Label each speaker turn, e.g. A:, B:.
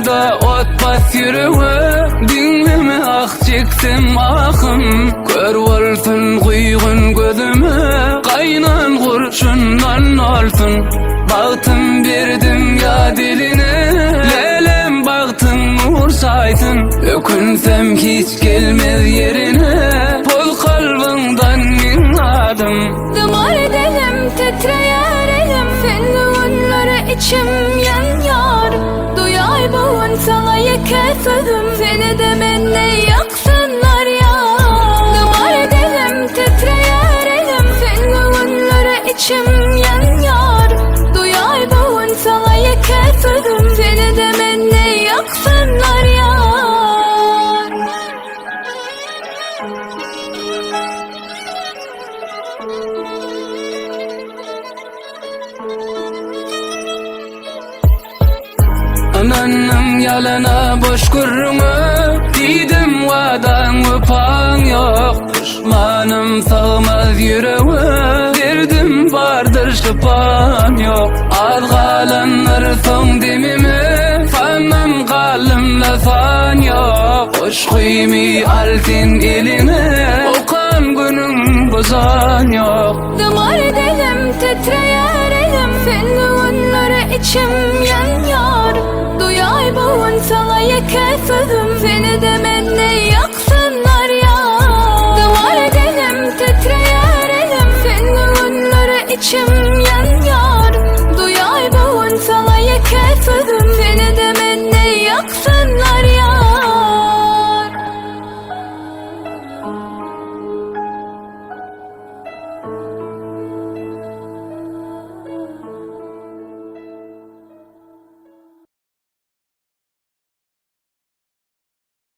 A: dünyada ot bas yüreğe, dinleme ah çektim ahım. Kör olsun kuygun gözüme, kaynan kurşundan olsun. Baktım bir dünya diline, lelem baktım vursaydın. Ökünsem hiç gelmez yerine, pol kalbimden inladım.
B: Damar edelim, titreyer elim, fenlüğünlere içim yanıyor. Duyay boğun salayı kesedim, seni de benle yaksınlar ya. Damar edelim, titreyer elim, fenlüğünlere içim yanıyor. Duyay boğun salayı kesedim, seni de benle yaksınlar ya.
A: Ananım yalana boş kurma, didim vadan öpan yok. Düşmanım sağmaz yüreğe, derdim vardır şıpan yok. Az kalanlar son demime, fanım kalımla fan yok. Hoş kuymi altın eline, okan günün bozan yok.
B: Damar edelim, titreyer elim, fenlüğünlere içim yanıyor. Duyay boğun salayı kesedim, seni de benle yaksınlar ya. Damar edelim, titreyer elim, fenlüğünlere içim